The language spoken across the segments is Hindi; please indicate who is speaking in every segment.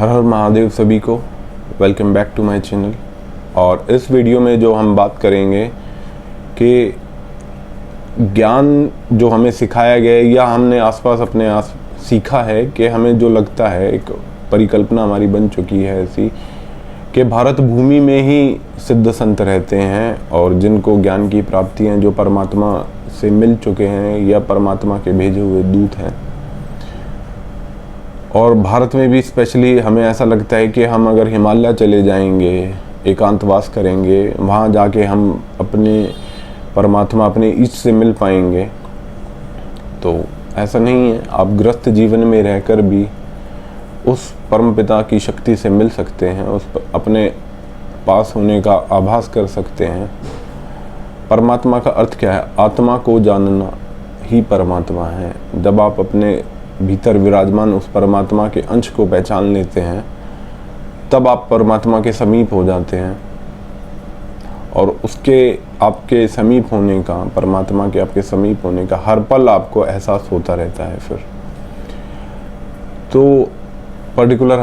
Speaker 1: हर हर महादेव सभी को। Welcome back to my channel. और इस वीडियो में जो हम बात करेंगे कि ज्ञान जो हमें सिखाया गया है या हमने आसपास अपने आस सीखा है कि हमें जो लगता है, एक परिकल्पना हमारी बन चुकी है ऐसी कि भारत भूमि में ही सिद्ध संत रहते हैं और जिनको ज्ञान की प्राप्तियां जो परमात्मा से मिल चुके हैं या परमात्मा के भेजे हुए दूत हैं। और भारत में भी स्पेशली हमें ऐसा लगता है कि हम अगर हिमालय चले जाएंगे, एकांतवास करेंगे, वहाँ जाके हम अपने परमात्मा, अपने इष्ट से मिल पाएंगे। तो ऐसा नहीं है। आप गृहस्थ जीवन में रहकर भी उस परमपिता की शक्ति से मिल सकते हैं, अपने पास होने का आभास कर सकते हैं। परमात्मा का अर्थ क्या है? आत्मा को जानना ही परमात्मा है। जब आप अपने भीतर विराजमान उस परमात्मा के अंश को पहचान लेते हैं, तब आप परमात्मा के समीप हो जाते हैं। और उसके आपके समीप होने का, परमात्मा के आपके समीप होने का हर पल आपको एहसास होता रहता है। फिर तो पर्टिकुलर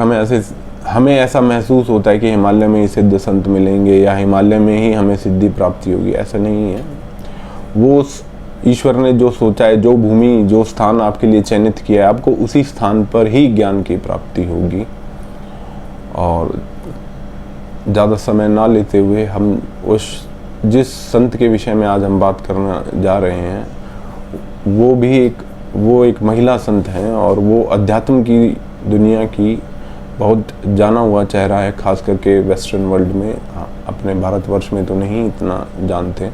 Speaker 1: हमें ऐसा महसूस होता है कि हिमालय में ही सिद्ध संत मिलेंगे या हिमालय में ही हमें सिद्धि प्राप्ति होगी। ऐसा नहीं है। वो ईश्वर ने जो सोचा है, जो भूमि, जो स्थान आपके लिए चयनित किया है, आपको उसी स्थान पर ही ज्ञान की प्राप्ति होगी। और ज़्यादा समय ना लेते हुए हम जिस संत के विषय में आज हम बात करना जा रहे हैं, वो एक महिला संत हैं और वो अध्यात्म की दुनिया की बहुत जाना हुआ चेहरा है, खास करके वेस्टर्न वर्ल्ड में। अपने भारतवर्ष में तो नहीं इतना जानते,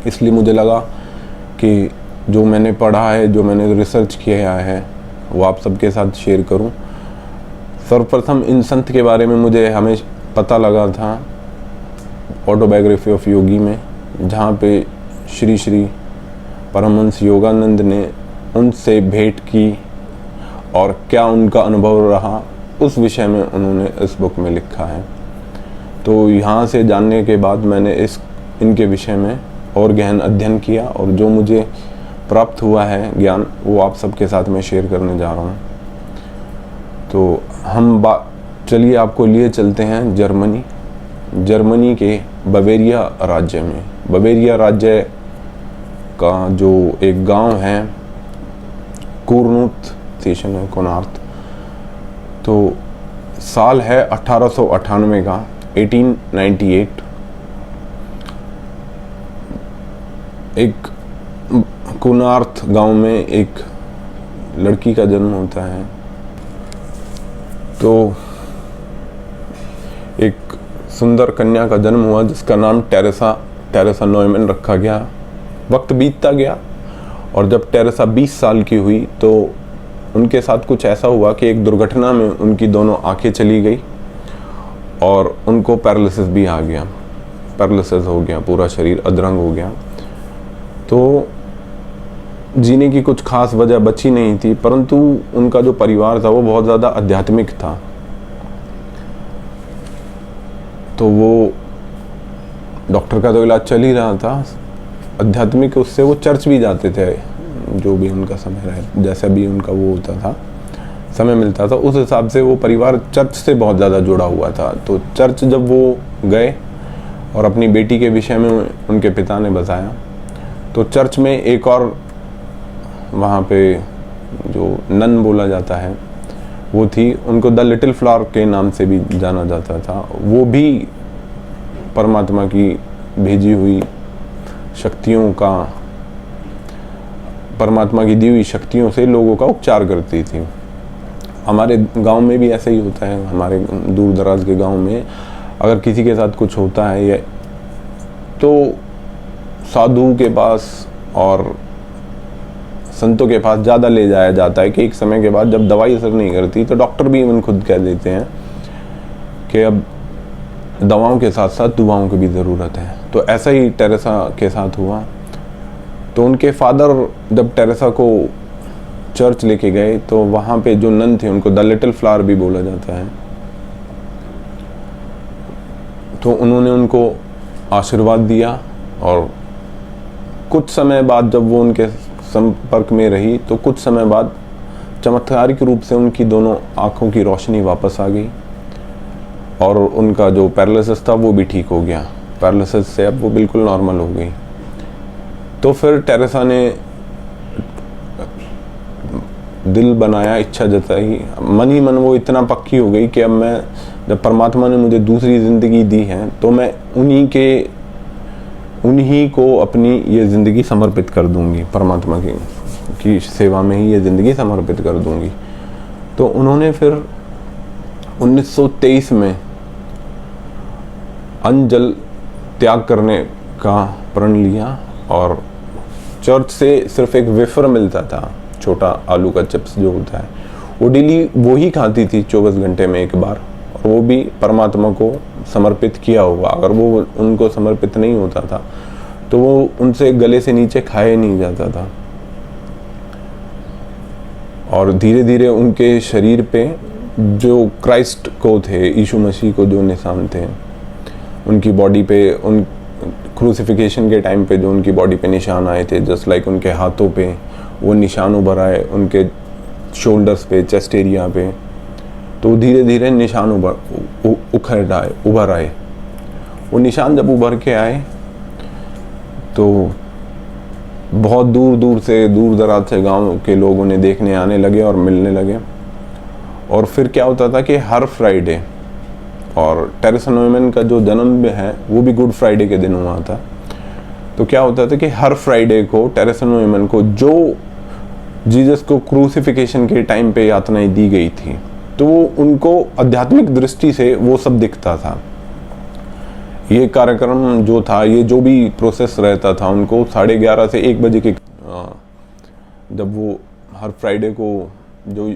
Speaker 1: इसलिए मुझे लगा कि जो मैंने पढ़ा है, जो मैंने रिसर्च किया है, वो आप सबके साथ शेयर करूं। सर्वप्रथम इन संत के बारे में मुझे हमें पता लगा था ऑटोबायोग्राफी ऑफ योगी में, जहाँ पे श्री श्री परमहंस योगानंद ने उनसे भेंट की और क्या उनका अनुभव रहा, उस विषय में उन्होंने इस बुक में लिखा है। तो यहाँ से जानने के बाद मैंने इनके विषय में और गहन अध्ययन किया और जो मुझे प्राप्त हुआ है ज्ञान, वो आप सबके साथ में शेयर करने जा रहा हूँ। तो चलिए आपको लिए चलते हैं जर्मनी के बवेरिया राज्य में। बवेरिया राज्य का जो एक गांव है, कुर्नुथ स्टेशन है, कोनार्थ। तो साल है 1898 का, 1898। एक कुनार्थ गांव में एक लड़की का जन्म होता है। तो एक सुंदर कन्या का जन्म हुआ जिसका नाम टेरेसा नॉयमन रखा गया। वक्त बीतता गया और जब टेरेसा 20 साल की हुई तो उनके साथ कुछ ऐसा हुआ कि एक दुर्घटना में उनकी दोनों आंखें चली गई और उनको पैरालिसिस भी आ गया। पैरालिसिस हो गया, पूरा शरीर अधरंग हो गया। तो जीने की कुछ खास वजह बची नहीं थी, परंतु उनका जो परिवार था वो बहुत ज़्यादा आध्यात्मिक था। तो वो डॉक्टर का तो इलाज चल ही रहा था, आध्यात्मिक उससे वो चर्च भी जाते थे, जो भी उनका समय रहे, जैसा भी उनका वो होता था, समय मिलता था, उस हिसाब से वो परिवार चर्च से बहुत ज़्यादा जुड़ा हुआ था। तो चर्च जब वो गए और अपनी बेटी के विषय में उनके पिता ने बताया, तो चर्च में एक और वहाँ पे जो नन बोला जाता है वो थी, उनको द लिटिल फ्लावर के नाम से भी जाना जाता था। वो भी परमात्मा की भेजी हुई शक्तियों का, परमात्मा की दी हुई शक्तियों से लोगों का उपचार करती थी। हमारे गांव में भी ऐसा ही होता है। हमारे दूर दराज के गांव में अगर किसी के साथ कुछ होता है या तो साधु के पास और संतों के पास ज़्यादा ले जाया जाता है कि एक समय के बाद जब दवाई असर नहीं करती तो डॉक्टर भी इवन खुद कह देते हैं कि अब दवाओं के साथ साथ दुआओं की भी ज़रूरत है। तो ऐसा ही टेरेसा के साथ हुआ। तो उनके फादर जब टेरेसा को चर्च लेके गए तो वहाँ पे जो नन थे, उनको द लिटिल फ्लावर भी बोला जाता है, तो उन्होंने उनको आशीर्वाद दिया। और कुछ समय बाद जब वो उनके संपर्क में रही तो कुछ समय बाद चमत्कारिक रूप से उनकी दोनों आँखों की रोशनी वापस आ गई और उनका जो पैरालिसिस था वो भी ठीक हो गया। पैरालिसिस से अब वो बिल्कुल नॉर्मल हो गई। तो फिर टेरेसा ने दिल बनाया, इच्छा जताई, मन ही मन वो इतना पक्की हो गई कि अब मैं, जब परमात्मा ने मुझे दूसरी ज़िंदगी दी है तो मैं उन्हीं को अपनी ये ज़िंदगी समर्पित कर दूंगी, परमात्मा की सेवा में ही ये ज़िंदगी समर्पित कर दूंगी। तो उन्होंने फिर 1923 में अन्न जल त्याग करने का प्रण लिया और चर्च से सिर्फ एक वेफर मिलता था, छोटा आलू का चिप्स जो होता है, वो डेली वो ही खाती थी 24 घंटे में एक बार, और वो भी परमात्मा को समर्पित किया होगा। अगर वो उनको समर्पित नहीं होता था तो वो उनसे गले से नीचे खाए नहीं जाता था। और धीरे धीरे उनके शरीर पे जो क्राइस्ट को थे, यीशु मसीह को जो निशान थे, उनकी बॉडी पे, उन क्रूसिफिकेशन के टाइम पे जो उनकी बॉडी पे निशान आए थे, जस्ट लाइक उनके हाथों पे वो निशान उभर आए, उनके शोल्डर्स पे, चेस्ट एरिया पे, तो धीरे धीरे निशान उभर आए। वो निशान जब उभर के आए तो बहुत दूर दूर से, दूर दराज से गांव के लोग उन्हें देखने आने लगे और मिलने लगे। और फिर क्या होता था कि हर फ्राइडे, और टेरेसा न्यूमैन का जो जन्म है वो भी गुड फ्राइडे के दिन हुआ था, तो क्या होता था कि हर फ्राइडे को टेरेसा न्यूमैन को जो जीसस को क्रूसिफिकेशन के टाइम पे यातनाएं दी गई थी, तो उनको आध्यात्मिक दृष्टि से वो सब दिखता था। ये कार्यक्रम जो था, ये जो भी प्रोसेस रहता था, उनको 11:30 से 1 बजे के जब वो हर फ्राइडे को जो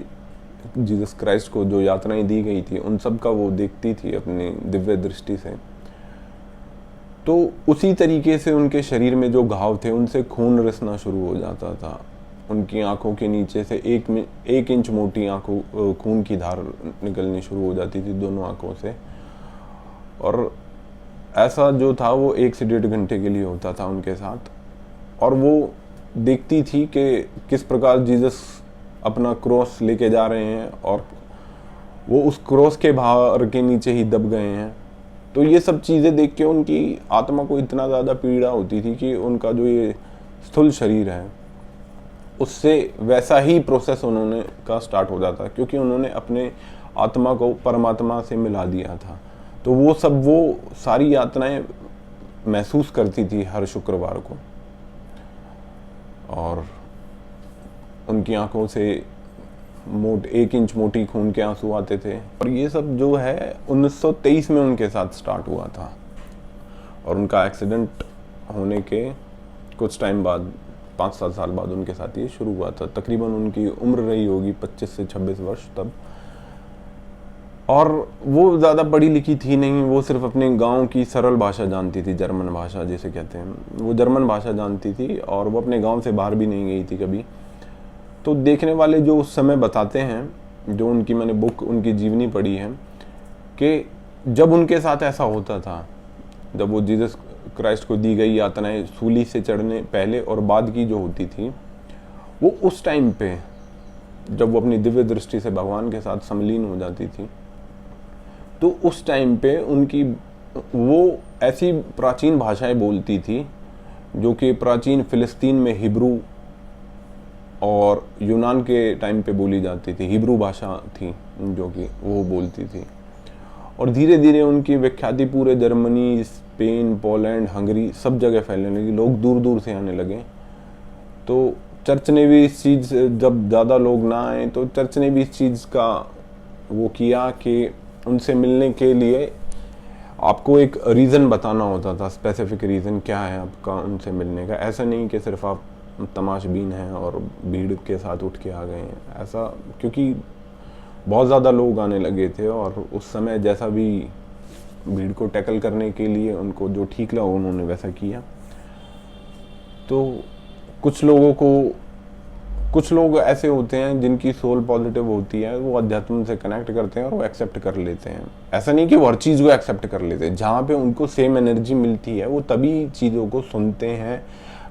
Speaker 1: जीसस क्राइस्ट को जो यातनाएं दी गई थी उन सब का वो देखती थी अपनी दिव्य दृष्टि से। तो उसी तरीके से उनके शरीर में जो घाव थे उनसे खून रिसना शुरू हो जाता था। उनकी आंखों के नीचे से 1 इंच मोटी आंखों खून की धार निकलनी शुरू हो जाती थी दोनों आंखों से। और ऐसा जो था वो 1 से 1.5 घंटे के लिए होता था उनके साथ। और वो देखती थी कि किस प्रकार जीसस अपना क्रॉस लेके जा रहे हैं और वो उस क्रॉस के भार के नीचे ही दब गए हैं। तो ये सब चीज़ें देख के उनकी आत्मा को इतना ज़्यादा पीड़ा होती थी कि उनका जो ये स्थूल शरीर है उससे वैसा ही प्रोसेस उन्होंने का स्टार्ट हो जाता, क्योंकि उन्होंने अपने आत्मा को परमात्मा से मिला दिया था। तो वो सारी यातनाएं महसूस करती थी हर शुक्रवार को, और उनकी आंखों से 1 इंच मोटी खून के आंसू आते थे। और ये सब जो है 1923 में उनके साथ स्टार्ट हुआ था। और उनका एक्सीडेंट होने के कुछ टाइम बाद, 5-7 साल बाद उनके साथ ये शुरू हुआ था। तकरीबन उनकी उम्र रही होगी 25 से 26 वर्ष तब। और वो ज़्यादा पढ़ी लिखी थी नहीं, वो सिर्फ अपने गांव की सरल भाषा जानती थी, जर्मन भाषा जिसे कहते हैं, वो जर्मन भाषा जानती थी। और वो अपने गांव से बाहर भी नहीं गई थी कभी। तो देखने वाले जो उस समय बताते हैं, जो उनकी मैंने बुक, उनकी जीवनी पढ़ी है, कि जब उनके साथ ऐसा होता था, जब वो जीसस क्राइस्ट को दी गई यातनाएं सूली से चढ़ने पहले और बाद की जो होती थी, वो उस टाइम पे जब वो अपनी दिव्य दृष्टि से भगवान के साथ सम्मिलीन हो जाती थी, तो उस टाइम पे उनकी वो ऐसी प्राचीन भाषाएं बोलती थी जो कि प्राचीन फिलिस्तीन में हिब्रू और यूनान के टाइम पे बोली जाती थी। हिब्रू भाषा थी जो कि वो बोलती थी। और धीरे धीरे उनकी विख्याति पूरे जर्मनी, स्पेन, पोलैंड, हंगरी सब जगह फैलने लगी। लोग दूर दूर से आने लगे। तो चर्च ने भी इस चीज़, जब ज़्यादा लोग ना आए तो चर्च ने भी इस चीज़ का वो किया कि उनसे मिलने के लिए आपको एक रीज़न बताना होता था, स्पेसिफिक रीज़न क्या है आपका उनसे मिलने का। ऐसा नहीं कि सिर्फ आप तमाशबीन हैं और भीड़ के साथ उठ के आ गए हैं, ऐसा, क्योंकि बहुत ज़्यादा लोग आने लगे थे। और उस समय जैसा भी भीड़ को टैकल करने के लिए उनको जो ठीक लगा उन्होंने वैसा किया। तो कुछ लोग ऐसे होते हैं जिनकी सोल पॉजिटिव होती है, वो अध्यात्म से कनेक्ट करते हैं और वो एक्सेप्ट कर लेते हैं। ऐसा नहीं कि वो हर चीज़ को एक्सेप्ट कर लेते हैं, जहाँ पे उनको सेम एनर्जी मिलती है वो तभी चीज़ों को सुनते हैं,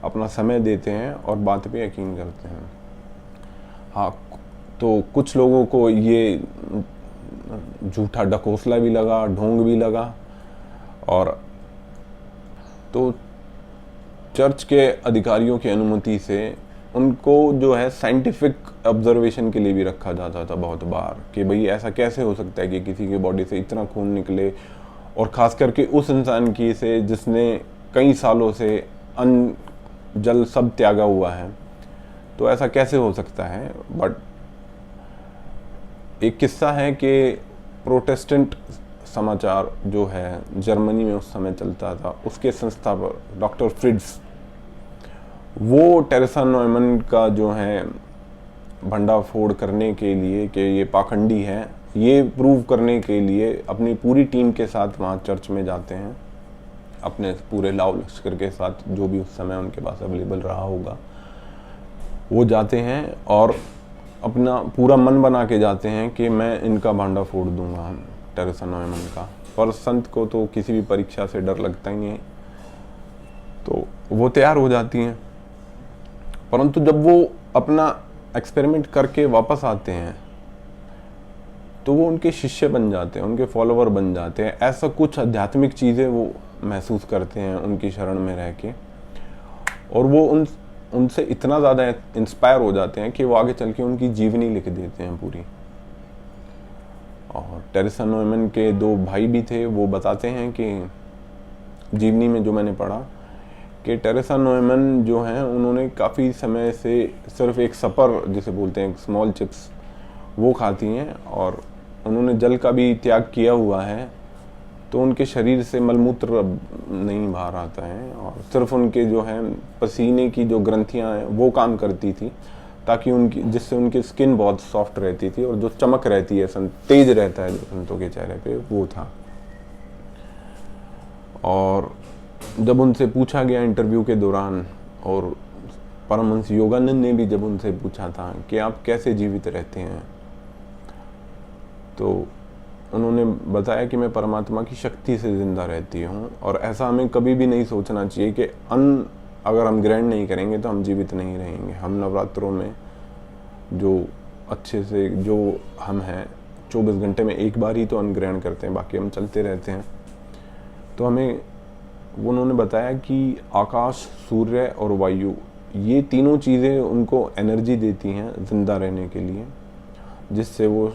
Speaker 1: अपना समय देते हैं और बात पे यकीन करते हैं। हाँ, तो कुछ लोगों को ये झूठा ढकोसला भी लगा, ढोंग भी लगा। और तो चर्च के अधिकारियों की अनुमति से उनको जो है साइंटिफिक ऑब्जर्वेशन के लिए भी रखा जाता था बहुत बार, कि भाई ऐसा कैसे हो सकता है कि किसी की बॉडी से इतना खून निकले, और ख़ास करके उस इंसान की से जिसने कई सालों से अन्न जल सब त्यागा हुआ है, तो ऐसा कैसे हो सकता है। बट एक किस्सा है कि प्रोटेस्टेंट समाचार जो है जर्मनी में उस समय चलता था, उसके संस्थापक डॉक्टर फ्रिड्स, वो टेरेसा नॉयमन का जो है भंडाफोड़ करने के लिए कि ये पाखंडी है, ये प्रूव करने के लिए अपनी पूरी टीम के साथ वहाँ चर्च में जाते हैं, अपने पूरे लाव लश्कर के साथ, जो भी उस समय उनके पास अवेलेबल रहा होगा, वो जाते हैं और अपना पूरा मन बना के जाते हैं कि मैं इनका भांडा फोड़ दूंगा, टेरेसा नॉयमन का। पर संत को तो किसी भी परीक्षा से डर लगता ही नहीं है, तो वो तैयार हो जाती हैं। परंतु जब वो अपना एक्सपेरिमेंट करके वापस आते हैं तो वो उनके शिष्य बन जाते हैं, उनके फॉलोवर बन जाते हैं। ऐसा कुछ आध्यात्मिक चीज़ें वो महसूस करते हैं उनकी शरण में रह के, और वो उनसे इतना ज़्यादा इंस्पायर हो जाते हैं कि वो आगे चल के उनकी जीवनी लिख देते हैं पूरी। और टेरेसा नॉयमन के 2 भाई भी थे, वो बताते हैं कि जीवनी में जो मैंने पढ़ा कि टेरेसा नॉयमन जो हैं उन्होंने काफ़ी समय से सिर्फ एक सपर जिसे बोलते हैं, स्मॉल चिप्स, वो खाती हैं, और उन्होंने जल का भी त्याग किया हुआ है, तो उनके शरीर से मलमूत्र अब नहीं बाहर आता है, और सिर्फ उनके जो है पसीने की जो ग्रंथियां हैं वो काम करती थी, ताकि उनकी, जिससे उनकी स्किन बहुत सॉफ्ट रहती थी और जो चमक रहती है, तेज रहता है जो संतों के चेहरे पे, वो था। और जब उनसे पूछा गया इंटरव्यू के दौरान, और परमहंस योगानंद ने भी जब उनसे पूछा था कि आप कैसे जीवित रहते हैं, तो उन्होंने बताया कि मैं परमात्मा की शक्ति से जिंदा रहती हूँ, और ऐसा हमें कभी भी नहीं सोचना चाहिए कि अन्न अगर हम ग्रहण नहीं करेंगे तो हम जीवित नहीं रहेंगे। हम नवरात्रों में जो अच्छे से जो हम हैं 24 घंटे में एक बार ही तो अन्न ग्रहण करते हैं, बाकी हम चलते रहते हैं। तो हमें उन्होंने बताया कि आकाश, सूर्य और वायु, ये तीनों चीज़ें उनको एनर्जी देती हैं जिंदा रहने के लिए, जिससे वो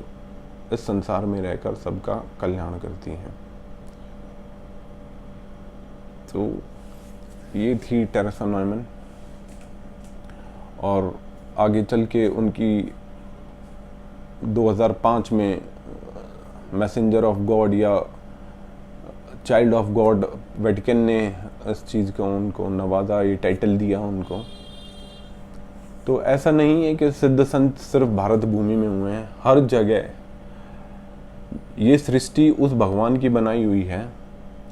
Speaker 1: इस संसार में रहकर सबका कल्याण करती हैं। तो ये थी टेरेसा नॉयमन। और आगे चल के उनकी 2005 में मैसेंजर ऑफ गॉड या चाइल्ड ऑफ गॉड, वेटिकन ने इस चीज़ को उनको नवाजा, ये टाइटल दिया उनको। तो ऐसा नहीं है कि सिद्ध संत सिर्फ भारत भूमि में हुए हैं, हर जगह ये सृष्टि उस भगवान की बनाई हुई है,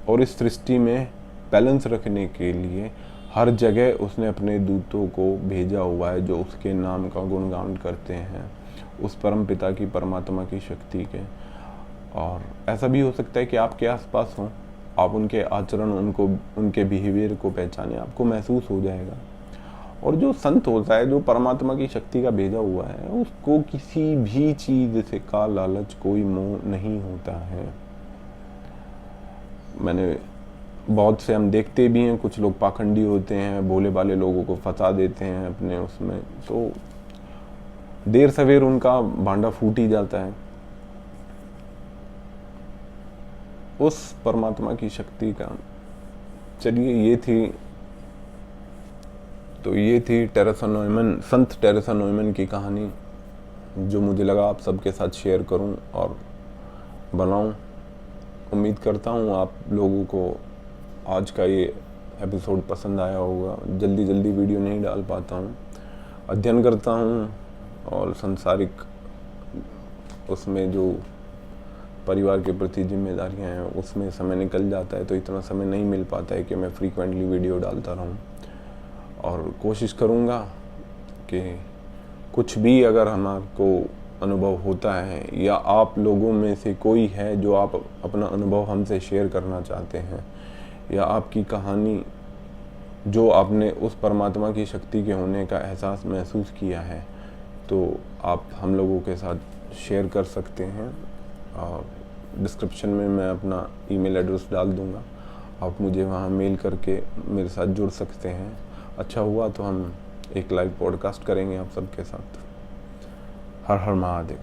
Speaker 1: और इस सृष्टि में बैलेंस रखने के लिए हर जगह उसने अपने दूतों को भेजा हुआ है, जो उसके नाम का गुणगान करते हैं, उस परम पिता की, परमात्मा की शक्ति के। और ऐसा भी हो सकता है कि आपके आसपास हों, आप उनके आचरण, उनके बिहेवियर को पहचाने, आपको महसूस हो जाएगा। और जो संत होता है, जो परमात्मा की शक्ति का भेजा हुआ है, उसको किसी भी चीज़ से का लालच, कोई मोह नहीं होता है। मैंने बहुत से हम देखते भी हैं, कुछ लोग पाखंडी होते हैं, भोले भाले लोगों को फंसा देते हैं अपने उसमें, तो देर सवेर उनका भांडा फूट ही जाता है। उस परमात्मा की शक्ति का, चलिए ये थी टेरेसा नॉयमन, संत टेरेसा नॉयमन की कहानी, जो मुझे लगा आप सबके साथ शेयर करूं और बनाऊं। उम्मीद करता हूं आप लोगों को आज का ये एपिसोड पसंद आया होगा। जल्दी वीडियो नहीं डाल पाता हूं, अध्ययन करता हूं, और संसारिक उसमें जो परिवार के प्रति जिम्मेदारियां हैं उसमें समय निकल जाता है, तो इतना समय नहीं मिल पाता है कि मैं फ्रीक्वेंटली वीडियो डालता रहूं। और कोशिश करूंगा कि कुछ भी अगर हमारे अनुभव होता है, या आप लोगों में से कोई है जो आप अपना अनुभव हमसे शेयर करना चाहते हैं, या आपकी कहानी जो आपने उस परमात्मा की शक्ति के होने का एहसास महसूस किया है, तो आप हम लोगों के साथ शेयर कर सकते हैं। और डिस्क्रिप्शन में मैं अपना ईमेल एड्रेस डाल दूँगा, आप मुझे वहाँ मेल करके मेरे साथ जुड़ सकते हैं। अच्छा हुआ तो हम एक लाइव पॉडकास्ट करेंगे आप सबके साथ। हर हर महादेव।